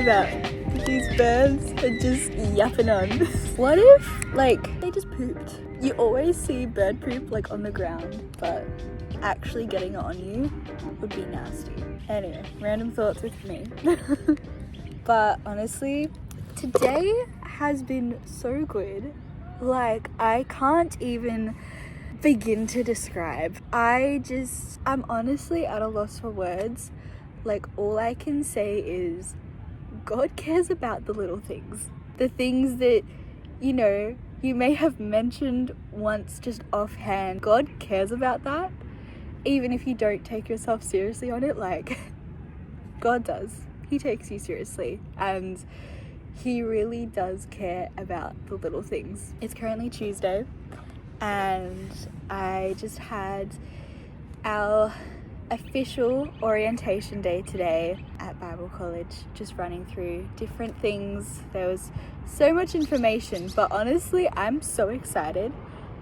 at that. These birds are just yapping on. What if, like, they just pooped? You always see bird poop, like, on the ground, but actually getting it on you would be nasty. Anyway, random thoughts with me. But honestly, today has been so good. Like, I can't even begin to describe. I'm honestly at a loss for words. Like, all I can say is God cares about the little things. The things that, you know, you may have mentioned once just offhand. God cares about that. Even if you don't take yourself seriously on it, like, God does. He takes you seriously. And he really does care about the little things. It's currently Tuesday, and I just had our official orientation day today at Bible College, just running through different things. There was so much information, but honestly, I'm so excited.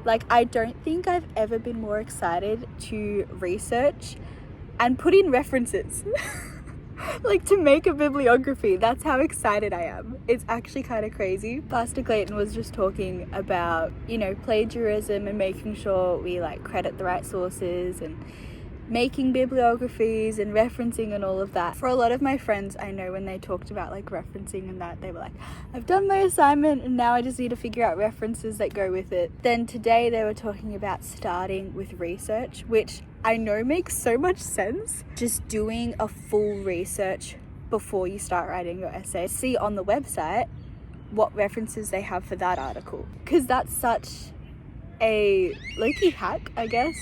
Like, I don't think I've ever been more excited to research and put in references. Like, to make a bibliography. That's how excited I am. It's actually kind of crazy. Pastor Clayton was just talking about, you know, plagiarism and making sure we, like, credit the right sources and making bibliographies and referencing and all of that. For a lot of my friends, I know when they talked about, like, referencing and that, they were like, I've done my assignment and now I just need to figure out references that go with it. Then today they were talking about starting with research, which I know makes so much sense. Just doing a full research before you start writing your essay. See on the website what references they have for that article. Because that's such a low-key hack, I guess,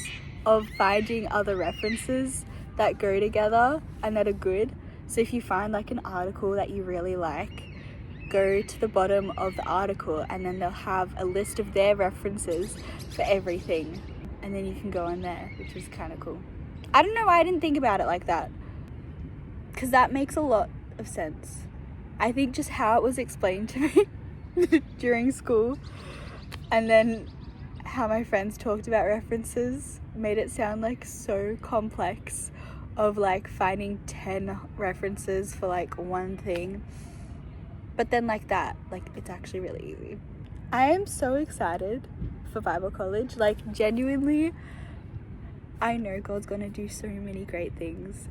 of finding other references that go together and that are good. So if you find, like, an article that you really like, go to the bottom of the article and then they'll have a list of their references for everything. And then you can go on there, which is kind of cool. I don't know why I didn't think about it like that, because that makes a lot of sense. I think just how it was explained to me during school, and then how my friends talked about references, made it sound like so complex, of like finding 10 references for like one thing. But then like that, like, it's actually really easy. I am so excited for Bible College. Like, genuinely, I know God's gonna do so many great things,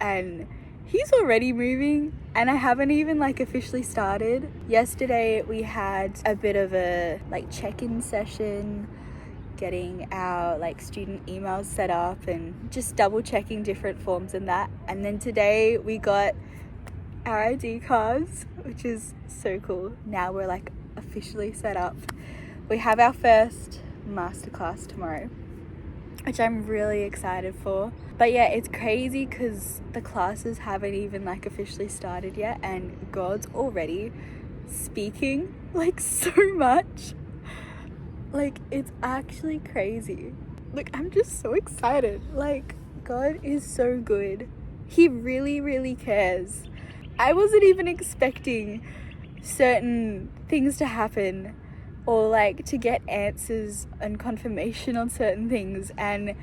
and he's already moving, and I haven't even like officially started. Yesterday we had a bit of a like check-in session, getting our like student emails set up and just double checking different forms and that. And then today we got our ID cards, which is so cool. Now we're like officially set up. We have our first masterclass tomorrow, which I'm really excited for. But yeah, it's crazy because the classes haven't even like officially started yet, and God's already speaking like so much. Like, it's actually crazy. Like, I'm just so excited. Like, God is so good. He really, really cares. I wasn't even expecting certain things to happen, or like to get answers and confirmation on certain things, and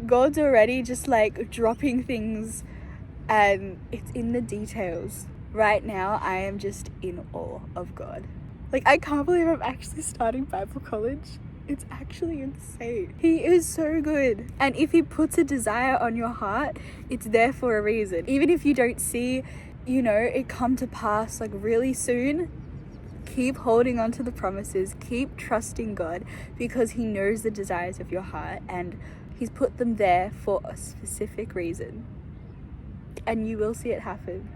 God's already just like dropping things, and it's in the details. Right now I am just in awe of God. Like, I can't believe I'm actually starting Bible College. It's actually insane. He is so good. And if he puts a desire on your heart, it's there for a reason. Even if you don't see, you know, it come to pass like really soon, keep holding on to the promises, keep trusting God, because he knows the desires of your heart and he's put them there for a specific reason. And you will see it happen.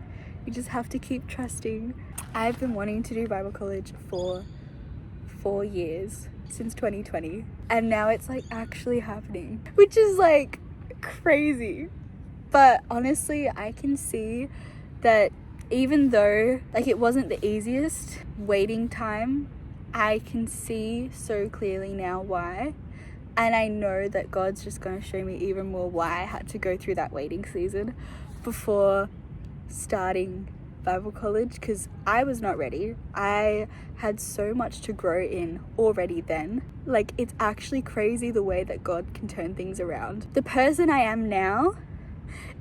You just have to keep trusting. I've been wanting to do Bible College for 4 years, since 2020, and now it's like actually happening, which is like crazy. But honestly, I can see that even though like it wasn't the easiest waiting time, I can see so clearly now why. And I know that God's just going to show me even more why I had to go through that waiting season before starting Bible College, because I was not ready. I had so much to grow in already then. Like, it's actually crazy the way that God can turn things around. The person I am now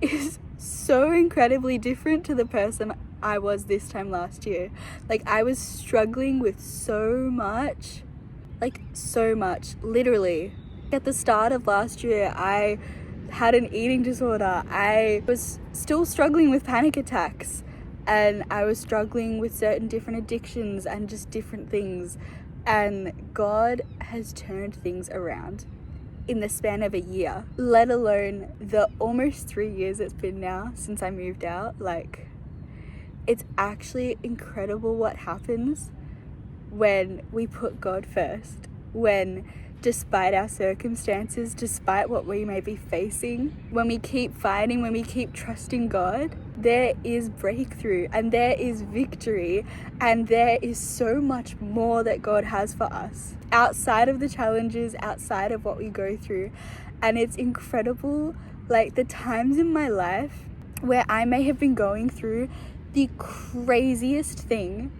is so incredibly different to the person I was this time last year. Like, I was struggling with so much, literally. At the start of last year, I had an eating disorder. I was still struggling with panic attacks, and I was struggling with certain different addictions and just different things. And God has turned things around in the span of a year, let alone the almost 3 years it's been now since I moved out. Like, it's actually incredible what happens when we put God first, when despite our circumstances, despite what we may be facing, when we keep fighting, when we keep trusting God, there is breakthrough and there is victory, and there is so much more that God has for us outside of the challenges, outside of what we go through. And it's incredible, like, the times in my life where I may have been going through the craziest thing,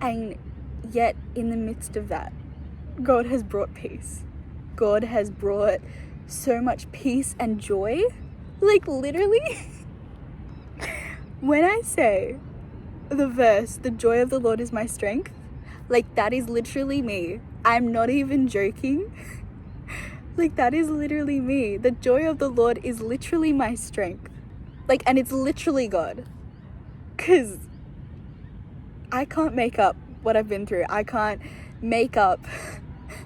and yet in the midst of that, God has brought peace. God has brought so much peace and joy. Like, literally, when I say the verse, the joy of the Lord is my strength, like, that is literally me. I'm not even joking. Like, that is literally me. The joy of the Lord is literally my strength. Like, and it's literally God. Because I can't make up what I've been through. I can't make up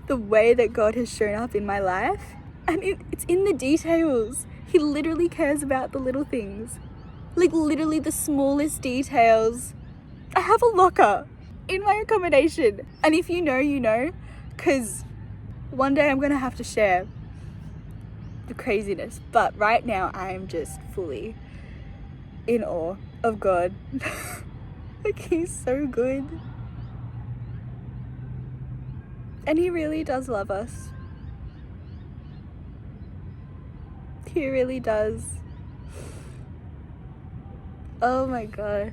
the way that God has shown up in my life. And it's in the details. He literally cares about the little things. Like, literally the smallest details. I have a locker in my accommodation. And if you know, you know. Because one day I'm going to have to share the craziness. But right now I am just fully in awe of God. Like, he's so good. And he really does love us. He really does. Oh my gosh.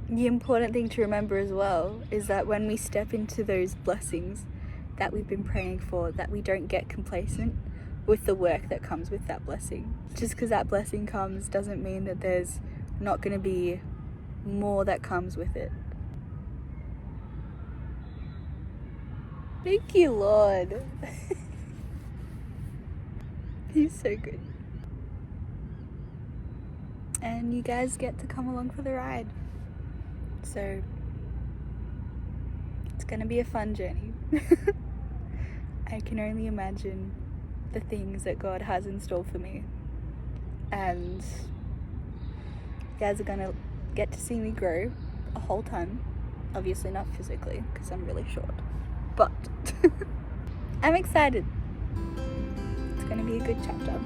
The important thing to remember as well is that when we step into those blessings that we've been praying for, that we don't get complacent with the work that comes with that blessing. Just because that blessing comes doesn't mean that there's not going to be more that comes with it. Thank you, Lord. He's so good. And you guys get to come along for the ride. So it's gonna be a fun journey. I can only imagine the things that God has in store for me. And you guys are gonna get to see me grow a whole ton. Obviously not physically, because I'm really short. But I'm excited. It's gonna be a good chapter.